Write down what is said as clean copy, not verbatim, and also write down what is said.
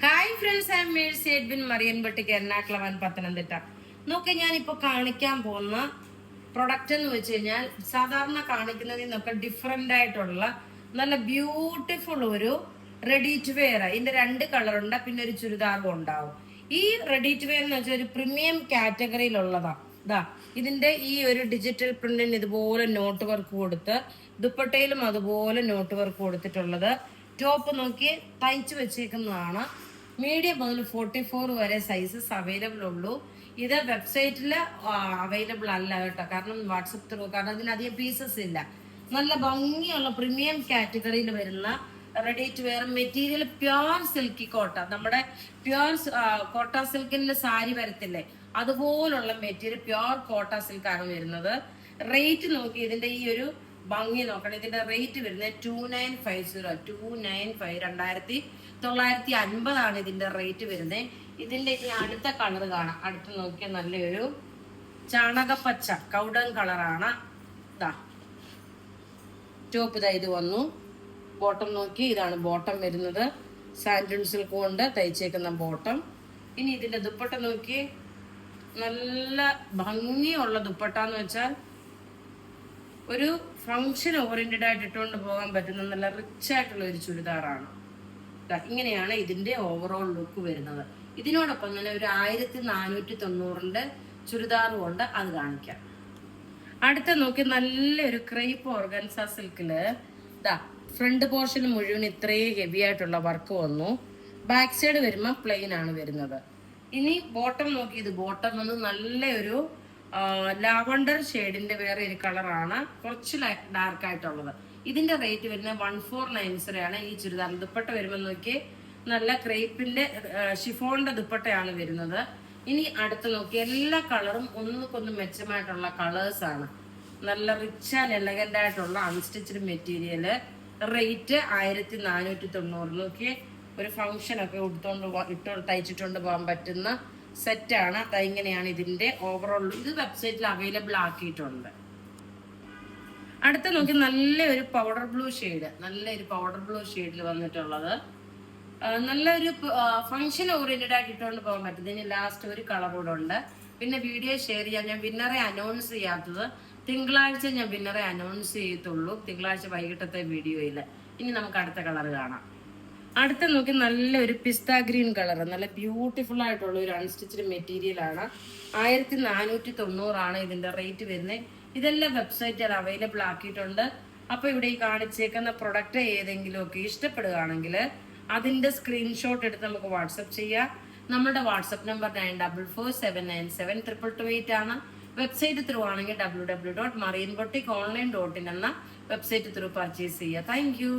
Hi friends, I am Mercy Edwin Marian boutique Ernakulam Pathanamthitta. നോക്കി ഞാനിപ്പോൾ കാണിക്കാൻ പോകുന്ന പ്രൊഡക്റ്റ് എന്ന് വെച്ച് കഴിഞ്ഞാൽ സാധാരണ കാണിക്കുന്നതിൽ നിന്നൊക്കെ ഡിഫറെൻ്റ് ആയിട്ടുള്ള നല്ല ബ്യൂട്ടിഫുൾ ഒരു റെഡി ടു വെയർ. ഇതിന്റെ 2 കളറുണ്ട്, പിന്നെ ഒരു ചുരിദാറും ഉണ്ടാവും. ഈ റെഡി ടു വെയർ എന്ന് വെച്ചാൽ ഒരു പ്രീമിയം കാറ്റഗറിയിലുള്ളതാണ്. ഇതിന്റെ ഈ ഒരു ഡിജിറ്റൽ പ്രിന്റിന് ഇതുപോലെ നോട്ട് വർക്ക് കൊടുത്ത്, ദുപ്പട്ടയിലും അതുപോലെ നോട്ട് വർക്ക് കൊടുത്തിട്ടുള്ളത്. ടോപ്പ് നോക്കി തയ്ച്ചു വെച്ചേക്കുന്നതാണ്. മീഡിയം മുതൽ 44 വരെ സൈസസ് അവൈലബിൾ ഉള്ളൂ. ഇത് വെബ്സൈറ്റിൽ അവൈലബിൾ അല്ല കേട്ടോ, കാരണം വാട്സപ്പ് ത്രൂ, കാരണം അതിനധികം പീസസ് ഇല്ല. നല്ല ഭംഗിയുള്ള പ്രീമിയം കാറ്റഗറിയിൽ വരുന്ന ready to wear material pure silky Kota. നമ്മുടെ പ്യുവർ കോട്ട സിൽക്കിന്റെ സാരി വരത്തില്ലേ, അതുപോലുള്ള മെറ്റീരിയൽ പ്യുവർ കോട്ട സിൽക്കാണ് വരുന്നത്. റേറ്റ് നോക്കി ഇതിന്റെ ഈ ഒരു ഭംഗി നോക്കണം. ഇതിന്റെ റേറ്റ് വരുന്നത് 2950 2950 ഇതിന്റെ റേറ്റ് വരുന്നത്. ഇതിന്റെ ഇനി അടുത്ത കളർ കാണാം. അടുത്ത് നോക്കിയാൽ നല്ലൊരു ചാണകപ്പച്ച കൗഡൻ കളറാണ്. ഇതാ ടോപ്പ് ഇത് വന്നു. ബോട്ടം നോക്കി, ഇതാണ് ബോട്ടം വരുന്നത്. സാൻഡൺ സിൽക്ക് കൊണ്ട് തയ്ച്ചേക്കുന്ന ബോട്ടം. ഇനി ഇതിന്റെ ദുപ്പട്ട നോക്കി, നല്ല ഭംഗിയുള്ള ദുപ്പട്ട എന്ന് വെച്ചാൽ ഒരു ഫങ്ഷൻ ഓറിയന്റഡ് ആയിട്ട് ഇട്ടുകൊണ്ട് പോകാൻ പറ്റുന്ന നല്ല റിച്ച് ആയിട്ടുള്ള ഒരു ചുരിദാറാണ്. ഇങ്ങനെയാണ് ഇതിന്റെ ഓവറോൾ ലുക്ക് വരുന്നത്. ഇതിനോടൊപ്പം തന്നെ ഒരു 1490 ചുരിദാറും ഉണ്ട്, അത് കാണിക്കാം. അടുത്ത നോക്കി നല്ലൊരു ക്രേപ്പ് ഓർഗൻസ സിൽക്കില് ഫ്രണ്ട് പോർഷൻ മുഴുവൻ ഇത്രയും ഹെവി ആയിട്ടുള്ള വർക്ക് വന്നു. ബാക്ക് സൈഡ് വരുമ്പോൾ പ്ലെയിൻ ആണ് വരുന്നത്. ഇനി ബോട്ടം നോക്കി, ഇത് ബോട്ടം വന്ന് നല്ലൊരു ലാവണ്ടർ ഷെയ്ഡിന്റെ വേറെ ഒരു കളറാണ്, കുറച്ച് ഡാർക്ക് ആയിട്ടുള്ളത്. ഇതിന്റെ റേറ്റ് വരുന്നത് 1490 ആണ്. ഈ ചുരിദാർ ദുപ്പട്ട വരുമ്പോൾ നോക്കി, നല്ല ക്രേപ്പിന്റെ ഷിഫോണിന്റെ ദുപ്പട്ടയാണ് വരുന്നത്. ഇനി അടുത്ത് നോക്കി, എല്ലാ കളറും ഒന്നുകൊന്ന് മെച്ചമായിട്ടുള്ള കളേഴ്സ് ആണ്. നല്ല റിച്ച് ആൻഡ് എലഗന്റ് ആയിട്ടുള്ള അൺസ്റ്റിച്ച്ഡ് മെറ്റീരിയല്. റേറ്റ് 1490. നോക്കി, ഒരു ഫംഗ്ഷൻ ഒക്കെ തയ്ച്ചിട്ടുണ്ട് പോകാൻ പറ്റുന്ന സെറ്റാണ്. ഇങ്ങനെയാണ് ഇതിന്റെ ഓവറോൾ. ഇത് വെബ്സൈറ്റിൽ അവൈലബിൾ ആക്കിയിട്ടുണ്ട്. അടുത്ത നോക്കി നല്ലൊരു പൗഡർ ബ്ലൂ ഷെയ്ഡ്, നല്ലൊരു പൗഡർ ബ്ലൂ ഷെയ്ഡിൽ വന്നിട്ടുള്ളത്. നല്ലൊരു ഫംഗ്ഷൻ ഓറിയന്റഡ് ആയിട്ട് ഇട്ടുകൊണ്ട് പോകാൻ പറ്റും. ഇതിന് ലാസ്റ്റ് ഒരു കളർ കൂടെ ഉണ്ട്. പിന്നെ വീഡിയോ ഷെയർ ചെയ്യാൻ ഞാൻ വിന്നറെ അനൗൺസ് ചെയ്യാത്തത്. തിങ്കളാഴ്ച ഞാൻ വിന്നറെ അനൗൺസ് ചെയ്യത്തുള്ളൂ, തിങ്കളാഴ്ച വൈകിട്ടത്തെ വീഡിയോയിൽ. ഇനി നമുക്ക് അടുത്ത കളർ കാണാം. അടുത്ത നോക്കി നല്ലൊരു പിസ്ത ഗ്രീൻ കളർ, നല്ല ബ്യൂട്ടിഫുൾ ആയിട്ടുള്ള ഒരു അൺസ്റ്റിച്ച്ഡ് മെറ്റീരിയൽ ആണ്. 1490 ഇതിന്റെ റേറ്റ് വരുന്നത്. ഇതെല്ലാം വെബ്സൈറ്റിൽ അവൈലബിൾ ആക്കിയിട്ടുണ്ട്. അപ്പൊ ഇവിടെ ഈ കാണിച്ചേക്കുന്ന പ്രൊഡക്റ്റ് ഏതെങ്കിലും ഒക്കെ ഇഷ്ടപ്പെടുകയാണെങ്കിൽ അതിന്റെ സ്ക്രീൻഷോട്ട് എടുത്ത് നമുക്ക് വാട്സപ്പ് ചെയ്യാം. നമ്മുടെ വാട്സപ്പ് നമ്പർ 9447972228 ആണ്. വെബ്സൈറ്റ് ത്രൂ ആണെങ്കിൽ www.marianboutique.online.in എന്ന വെബ്സൈറ്റ് ത്രൂ പർച്ചേസ് ചെയ്യുക. Thank you.